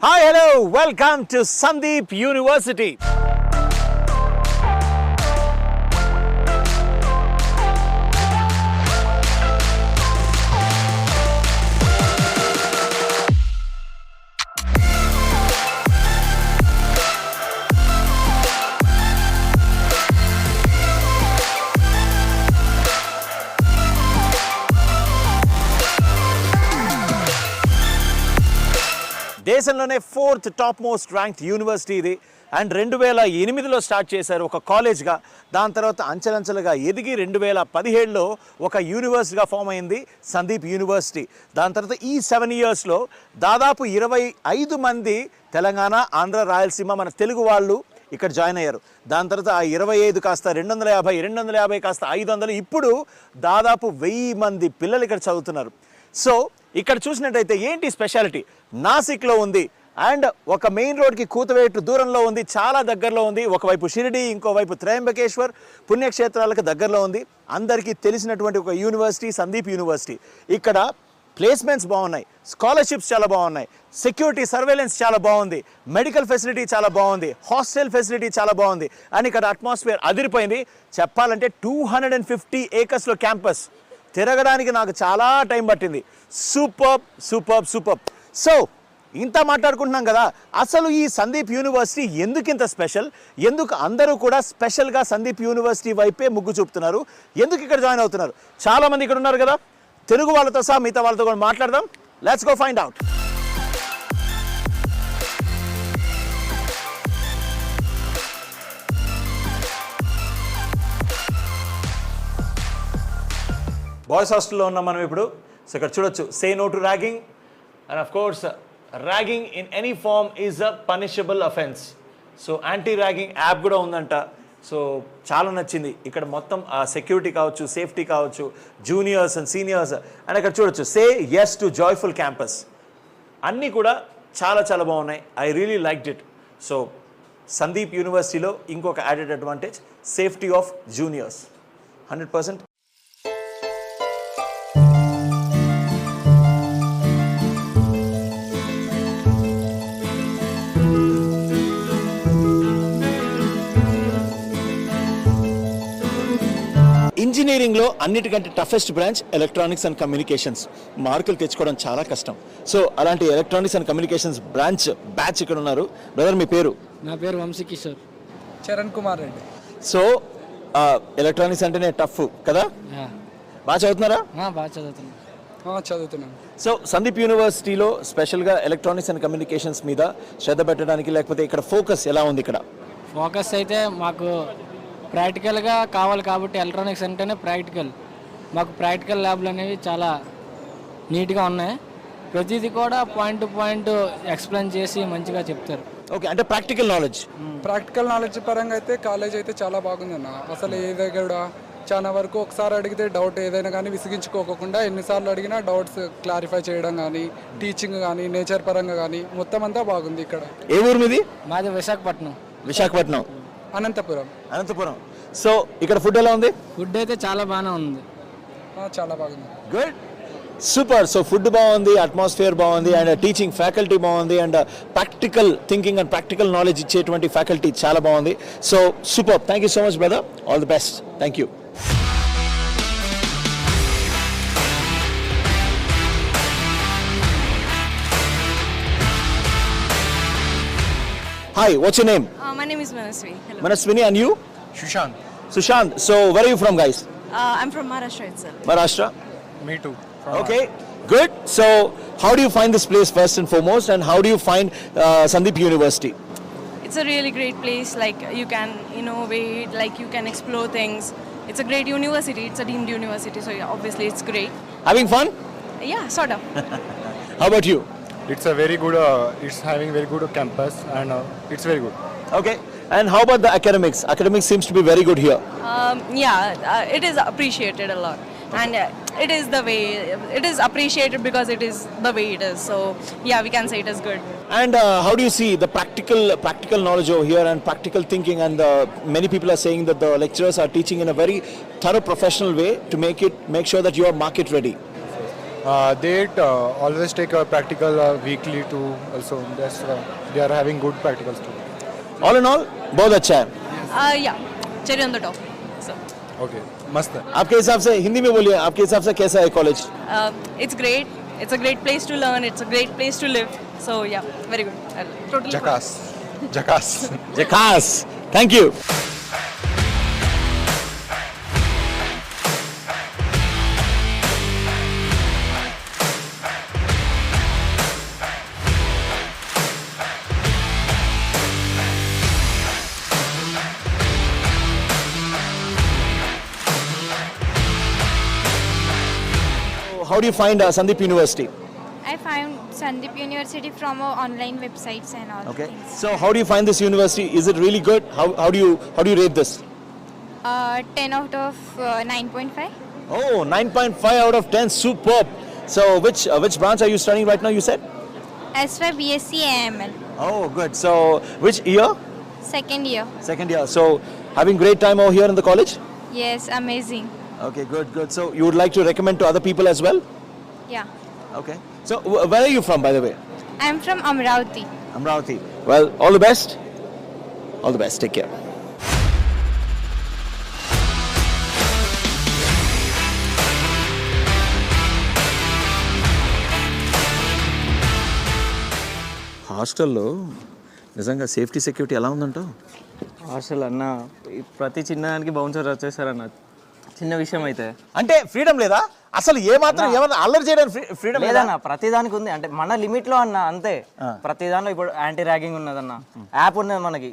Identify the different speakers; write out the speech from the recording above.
Speaker 1: Hi, hello, welcome to Sandeep University. దేశంలోనే 4th top most ranked university ఇది. And 2008లో start చేశారు ఒక కాలేజ్గా. దాని తర్వాత అంచెలంచెలుగా ఎదిగి 2017లో ఒక యూనివర్సిటీగా ఫామ్ అయింది సందీప్ యూనివర్సిటీ. దాని తర్వాత ఈ 7 ఇయర్స్లో దాదాపు 25 మంది తెలంగాణ, ఆంధ్ర, రాయలసీమ మన తెలుగు వాళ్ళు ఇక్కడ జాయిన్ అయ్యారు. దాని తర్వాత ఆ 25 కాస్త 250, 250 కాస్త 500, ఇప్పుడు దాదాపు 1000 మంది పిల్లలు ఇక్కడ చదువుతున్నారు. సో ఇక్కడ చూసినట్టయితే ఏంటి స్పెషాలిటీ, నాసిక్లో ఉంది అండ్ ఒక మెయిన్ రోడ్కి కూతవేటు దూరంలో ఉంది, చాలా దగ్గరలో ఉంది. ఒకవైపు షిరిడి, ఇంకోవైపు త్రయంబకేశ్వర్ పుణ్యక్షేత్రాలకు దగ్గరలో ఉంది. అందరికీ తెలిసినటువంటి ఒక యూనివర్సిటీ సందీప్ యూనివర్సిటీ. ఇక్కడ ప్లేస్మెంట్స్ బాగున్నాయి, స్కాలర్షిప్స్ చాలా బాగున్నాయి, సెక్యూరిటీ సర్వేలెన్స్ చాలా బాగుంది, మెడికల్ ఫెసిలిటీ చాలా బాగుంది, హాస్టల్ ఫెసిలిటీ చాలా బాగుంది. అండ్ ఇక్కడ అట్మాస్ఫియర్ అదిరిపోయింది. చెప్పాలంటే 250 acresలో క్యాంపస్. తిరగడానికి నాకు చాలా టైం పట్టింది. Super super super. సో ఇంత మాట్లాడుకుంటున్నాం కదా, అసలు ఈ సందీప్ యూనివర్సిటీ ఎందుకు ఇంత స్పెషల్, ఎందుకు అందరూ కూడా స్పెషల్గా సందీప్ యూనివర్సిటీ వైపే మొగ్గు చూపుతున్నారు, ఎందుకు ఇక్కడ జాయిన్ అవుతున్నారు? చాలామంది ఇక్కడ ఉన్నారు కదా, తెలుగు వాళ్ళతో సహా మిగతా వాళ్ళతో కూడా మాట్లాడదాం. Let's go find out. Boys హాస్టల్లో ఉన్నాం మనం ఇప్పుడు. సో ఇక్కడ చూడొచ్చు, say no to ragging and of course ragging in any form is a punishable offence. So anti ragging app కూడా ఉందంట. సో చాలా నచ్చింది ఇక్కడ మొత్తం సెక్యూరిటీ కావచ్చు, సేఫ్టీ కావచ్చు, జూనియర్స్ అండ్ సీనియర్స్. అండ్ ఇక్కడ చూడొచ్చు, say yes to joyful campus. అన్నీ కూడా చాలా చాలా బాగున్నాయి. I really liked it. So Sandeep యూనివర్సిటీలో ఇంకొక added advantage, safety of juniors 100%. ఇంజనీరింగ్లో అన్నిటికంటే toughest branch electronics and communications. మార్కులు తెచ్చుకోవడం చాలా కష్టం. సో అలాంటి ఎలక్ట్రానిక్స్ అండ్ కమ్యూనికేషన్స్ బ్యాచ్ ఇక్కడ ఉన్నారు. బ్రదర్, మీ పేరు?
Speaker 2: నా పేరు వంశీకిషోర్.
Speaker 3: చరణ్ కుమార్ రెడ్డి.
Speaker 1: సో ఎలక్ట్రానిక్స్ అంటేనే టఫ్ కదా, బాగా చదువుతున్నారా?
Speaker 2: బాగా
Speaker 3: చదువుతున్నాను.
Speaker 1: సో సందీప్ యూనివర్సిటీలో స్పెషల్గా ఎలక్ట్రానిక్స్ అండ్ కమ్యూనికేషన్స్ మీద శ్రద్ధ పెట్టడానికి, లేకపోతే ఇక్కడ ఫోకస్ ఎలా ఉంది? ఇక్కడ
Speaker 2: ఫోకస్ అయితే మాకు ప్రాక్టికల్గా కావాలి కాబట్టి ఎలక్ట్రానిక్స్ అంటేనే ప్రాక్టికల్. మాకు ప్రాక్టికల్ ల్యాబ్లు అనేవి చాలా నీట్గా ఉన్నాయి. ప్రతిదీ కూడా పాయింట్ టు పాయింట్ ఎక్స్ప్లెయిన్ చేసి మంచిగా చెప్తారు.
Speaker 1: ఓకే, అంటే ప్రాక్టికల్
Speaker 3: నాలెడ్జ్ పరంగా అయితే కాలేజ్ అయితే చాలా బాగుందన్న. అసలు ఏదైనా కూడా చాలా వరకు ఒకసారి అడిగితే డౌట్ ఏదైనా కానీ విసిగించుకోకుండా ఎన్నిసార్లు అడిగినా డౌట్స్ క్లారిఫై చేయడం కానీ, టీచింగ్ కానీ, నేచర్ పరంగా కానీ మొత్తం అంతా బాగుంది ఇక్కడ.
Speaker 1: ఏ ఊరు మీది?
Speaker 2: మాది విశాఖపట్నం.
Speaker 3: అనంతపురం.
Speaker 1: సో ఇక్కడ ఫుడ్ ఎలా ఉంది?
Speaker 2: ఫుడ్ అయితే చాలా బాగానే ఉంది.
Speaker 3: చాలా బాగుంది.
Speaker 1: Good, super. సో ఫుడ్ బాగుంది, అట్మాస్ఫియర్ బాగుంది, అండ్ టీచింగ్ ఫ్యాకల్టీ బాగుంది, and practical thinking and practical knowledge ఇచ్చేటువంటి ఫ్యాకల్టీ చాలా బాగుంది. So super. Thank you so much brother, all the best. Thank you. Hi, what's your name?
Speaker 4: My name is Manaswini. Hello.
Speaker 1: Manaswini, and you? Sushant. So where are you from, guys?
Speaker 4: I'm from Maharashtra itself.
Speaker 1: Maharashtra?
Speaker 3: Me too.
Speaker 1: Okay, good. So how do you find this place first and foremost, and how do you find Sandeep University?
Speaker 4: It's a really great place. Like you can innovate, like you can explore things. It's a great university. It's a deemed university, so yeah, obviously it's great.
Speaker 1: Having fun?
Speaker 4: Yeah, sort of.
Speaker 1: How about you?
Speaker 5: It's a very good. It's having very good campus, and it's very good.
Speaker 1: Okay. And how about the academics? Academics seems to be very good here.
Speaker 4: It is appreciated a lot, and it is appreciated because it is the way it is. So yeah, we can say it is good.
Speaker 1: And how do you see the practical knowledge over here and practical thinking? And many people are saying that the lecturers are teaching in a very thorough professional way to make sure that you are market ready.
Speaker 5: They always take a practical weekly too. Also, they are having good practicals too.
Speaker 1: All in all बहुत अच्छा है.
Speaker 4: Yeah, cherry on the top. So,
Speaker 5: Okay, mast hai.
Speaker 1: आपके हिसाब से हिंदी में बोलिए, आपके हिसाब से कैसा है college?
Speaker 4: it's great. It's a great place to learn. It's a great place to live. So yeah, very good. Totally.
Speaker 5: Jackass. Jackass.
Speaker 1: जकास. Thank you. How do you find Sandeep University?
Speaker 6: I found Sandeep University from online websites and all
Speaker 1: Okay.
Speaker 6: things.
Speaker 1: So how do you find this university? Is it really good? How do you rate this?
Speaker 6: 10 out of 9.5.
Speaker 1: Oh, 9.5 out of 10. Superb. So which branch are you studying right now? You said?
Speaker 6: As for BSc AML,
Speaker 1: Oh, good. So which year?
Speaker 6: second year.
Speaker 1: Second year. So having great time over here in the college?
Speaker 6: Yes, amazing.
Speaker 1: Okay, good, good. So you would like to recommend to other people as well?
Speaker 6: Yeah.
Speaker 1: Okay. So where are you from, by the way?
Speaker 6: I'm from Amravati.
Speaker 1: Amravati. Well, all the best. All the best. Take care. హాస్టల్లో నిజంగా safety security ఎలా ఉందంటావు?
Speaker 7: Hostel అన్న ఈ ప్రతి చిన్నదానికి bouncer వచ్చేసారన్న చిన్న విషయం అయితే
Speaker 1: అంటే ఫ్రీడమ్ లేదా అసలు? ఏ మాత్రం ఏమన్నా అల్లరి చేయడానికి ఫ్రీడమ్ లేదా?
Speaker 7: లేదన్న ప్రతి దానికి ఉంది అంటే మన లిమిట్ లో అన్న అంతే ప్రతి దానిలో ఇప్పుడు యాంటీ ర్యాగింగ్ ఉన్నదన్న యాప్ ఉన్నది మనకి